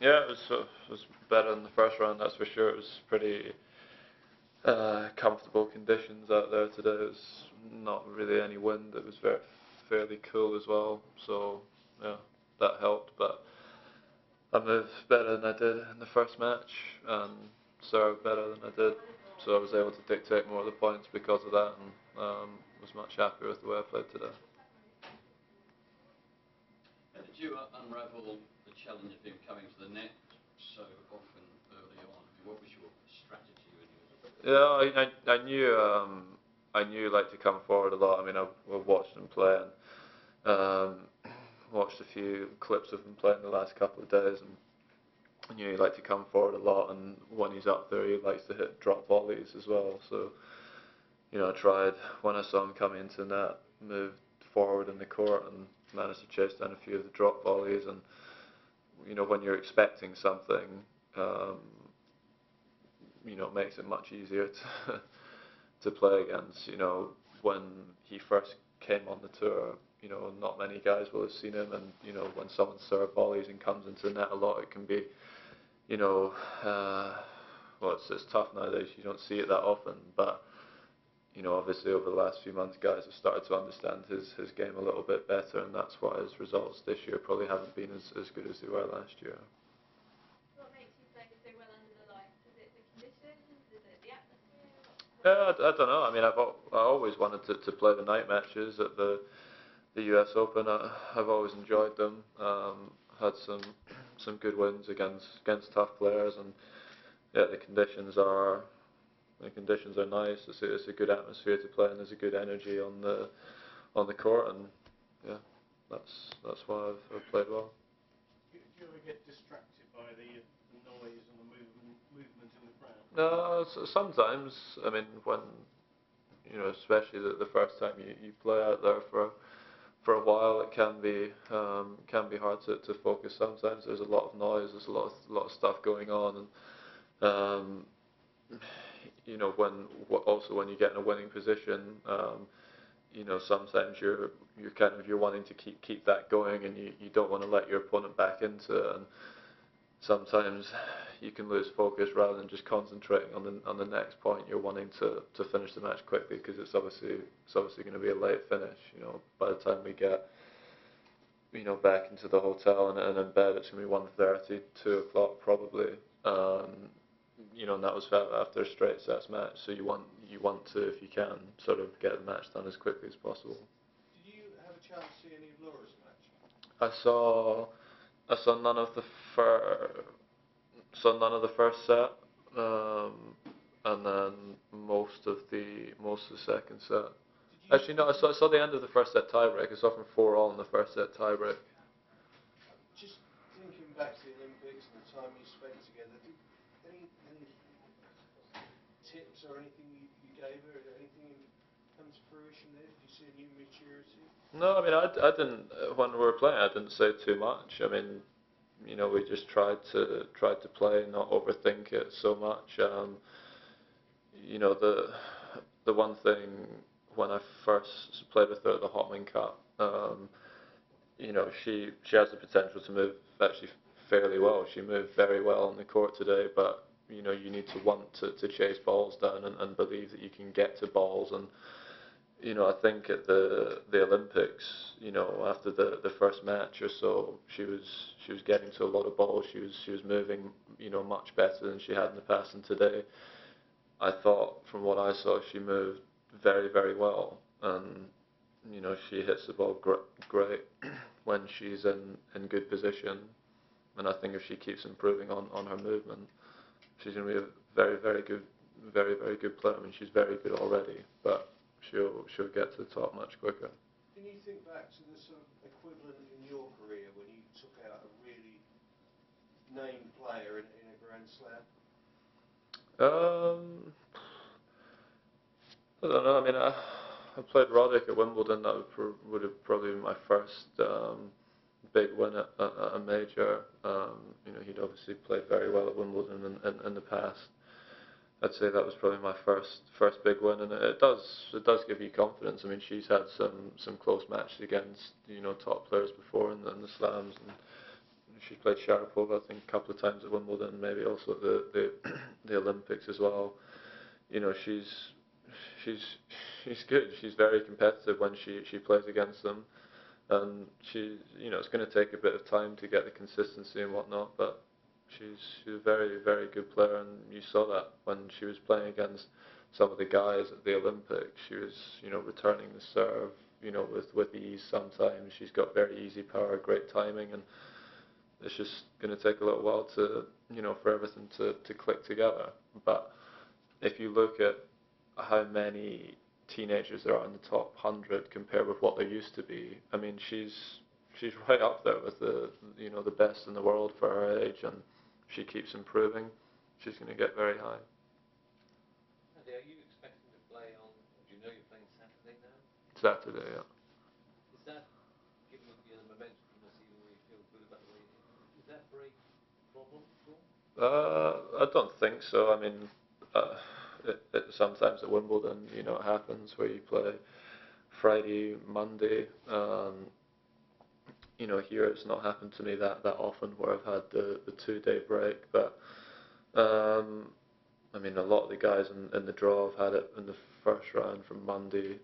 Yeah, it was better than the first round, that's for sure. It was pretty comfortable conditions out there today. It was not really any wind. It was fairly cool as well. So yeah, that helped. But I moved better than I did in the first match and served better than I did. So I was able to dictate more of the points because of that, and was much happier with the way I played today. How did you unravel the challenge of him coming to the net so often early on? What was your strategy when you were? Yeah, I knew like to come forward a lot. I mean, I watched him play and watched a few clips of him playing the last couple of days, and I knew he liked to come forward a lot. And when he's up there, he likes to hit drop volleys as well. So I tried when I saw him come into net, moved forward in the court and managed to chase down a few of the drop volleys. And when you're expecting something, um, it makes it much easier to to play against. When he first came on the tour, not many guys will have seen him, and when someone serves volleys and comes into the net a lot, it can be, you know, uh, well, it's tough nowadays. You don't see it that often, but obviously over the last few months, guys have started to understand his game a little bit better, and that's why his results this year probably haven't been as good as they were last year. What makes you play so well under the lights? Is it the conditions? Is it the atmosphere? I don't know. I mean, I always wanted to play the night matches at the US Open. I've always enjoyed them. Had some good wins against tough players, and yeah, the conditions are nice. It's a good atmosphere to play, and there's a good energy on the court, and yeah, that's why I've played well. Do you ever get distracted by the noise and the movement in the crowd? No, sometimes. I mean, when especially the first time you play out there for a while, it can be hard to focus. Sometimes there's a lot of noise, there's a lot of stuff going on, and when you get in a winning position, sometimes you're wanting to keep that going, and you don't want to let your opponent back into it, and sometimes you can lose focus rather than just concentrating on the next point. You're wanting to finish the match quickly because it's obviously going to be a late finish. By the time we get back into the hotel and in bed, it's going to be 1:30, 2 o'clock probably. And that was after a straight sets match. So you want to, if you can, sort of get the match done as quickly as possible. Did you have a chance to see any of Laura's match? I saw none of the first set, and then most of the second set. Actually, no, I saw the end of the first set tiebreak. I saw from 4-all in the first set tiebreak. Just thinking back to the Olympics and the time you spent together, any tips or anything you gave her? Anything come to fruition there? Did you see a new maturity? No, I mean, I didn't. When we were playing, I didn't say too much. I mean, we just tried to play, not overthink it so much. The one thing when I first played with her at the Hotman Cup, she has the potential to move actually fairly well. She moved very well on the court today, but you need to want to chase balls down and believe that you can get to balls. And I think at the Olympics, after the first match or so, she was getting to a lot of balls. She was moving, much better than she had in the past. And today, I thought from what I saw, she moved very, very well. And she hits the ball great when she's in good position. And I think if she keeps improving on her movement, she's going to be a very, very good player. I mean, she's very good already, but she'll get to the top much quicker. Can you think back to the sort of equivalent in your career when you took out a really named player in a Grand Slam? I don't know. I mean, I played Dodig at Wimbledon. That would have probably been my first big win at a major. He'd obviously played very well at Wimbledon in the past. I'd say that was probably my first big win, and it does give you confidence. I mean, she's had some close matches against top players before in the slams, and she's played played Sharapova, I think, a couple of times at Wimbledon, maybe also at the Olympics as well. You know, she's good. She's very competitive when she plays against them, and you know, it's going to take a bit of time to get the consistency and whatnot, but she's a very, very good player, and you saw that when she was playing against some of the guys at the Olympics. She was, you know, returning the serve, you know, with ease sometimes. She's got very easy power, great timing, and it's just going to take a little while to, you know, for everything to click together. But if you look at how many teenagers there are in the top 100 compared with what there used to be, I mean, she's right up there with the, you know, the best in the world for her age, and she keeps improving. She's going to get very high. Andy, are you expecting to play on? Do you know you're playing Saturday now? Saturday, yeah. Is that giving you the momentum from the season where you feel good about the way you did? Is that break a problem at all? I don't think so. I mean, sometimes at Wimbledon, you know, it happens where you play Friday, Monday. You know, here it's not happened to me that often where I've had the 2-day break. But I mean, a lot of the guys in the draw have had it in the first round from Monday,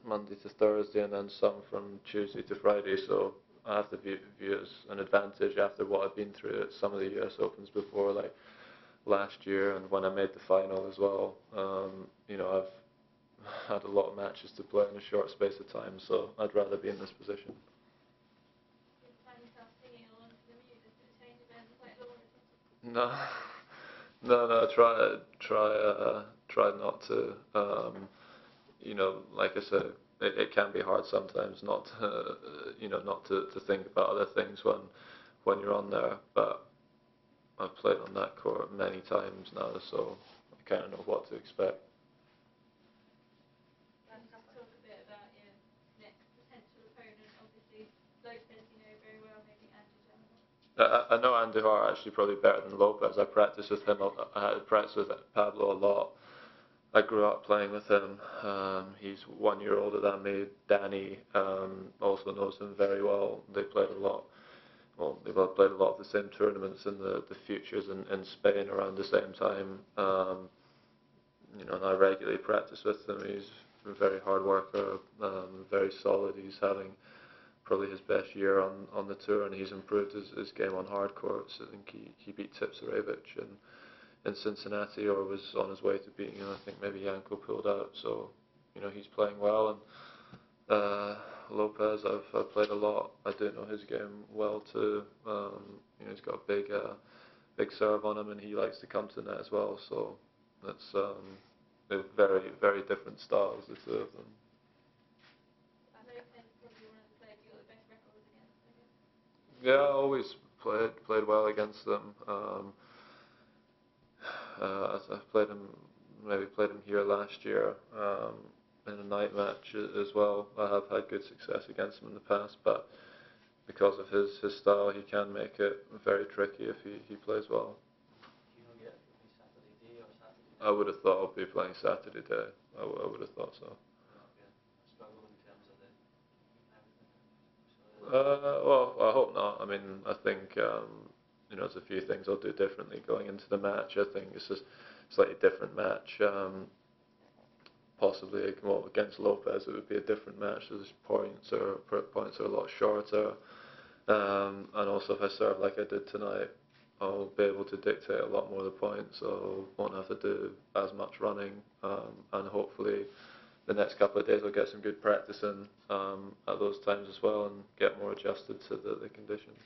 Monday to Thursday, and then some from Tuesday to Friday. So I have to view it as an advantage after what I've been through at some of the US Opens before, like last year, and when I made the final as well. You know, I've had a lot of matches to play in a short space of time, so I'd rather be in this position. No, no. Try not to. You know, like I said, it can be hard sometimes not to, you know, not to think about other things when you're on there. But I've played on that court many times now, so I kind of know what to expect. Just talk a bit about your next potential opponent. Obviously, Lopez, you know very well, maybe Andy Jones. I know Andy actually probably better than Lopez. I practice with him. I practice with Pablo a lot. I grew up playing with him. He's 1 year older than me. Danny also knows him very well. They played a lot. Well, they've all played a lot of the same tournaments in the futures in Spain around the same time. You know, and I regularly practice with him. He's a very hard worker, very solid. He's having probably his best year on the tour, and he's improved his game on hard courts. I think he beat Tipsarevic in Cincinnati, or was on his way to beating him. I think maybe Yanko pulled out. So, you know, he's playing well. And Lopez, I've played a lot. I do know his game well too. You know, he's got a big serve on him, and he likes to come to the net as well. So that's they're very, very different styles, the two of them. Lopez is probably one of the players you got the best records against, I guess. Yeah, I always played well against them. I've played him here last year in a night match as well. I have had good success against him in the past, but because of his style, he can make it very tricky if he plays well. Do you know yet if it'll be Saturday day or Saturday night? I would have thought I'd be playing Saturday day. I would have thought so. Struggle in terms of everything. Well, I hope not. I mean, I think you know, there's a few things I'll do differently going into the match. I think it's a slightly different match. Possibly, well, against Lopez, it would be a different match. His points are a lot shorter, and also if I serve like I did tonight, I'll be able to dictate a lot more of the points. So I won't have to do as much running, and hopefully the next couple of days I'll get some good practice in at those times as well, and get more adjusted to the conditions.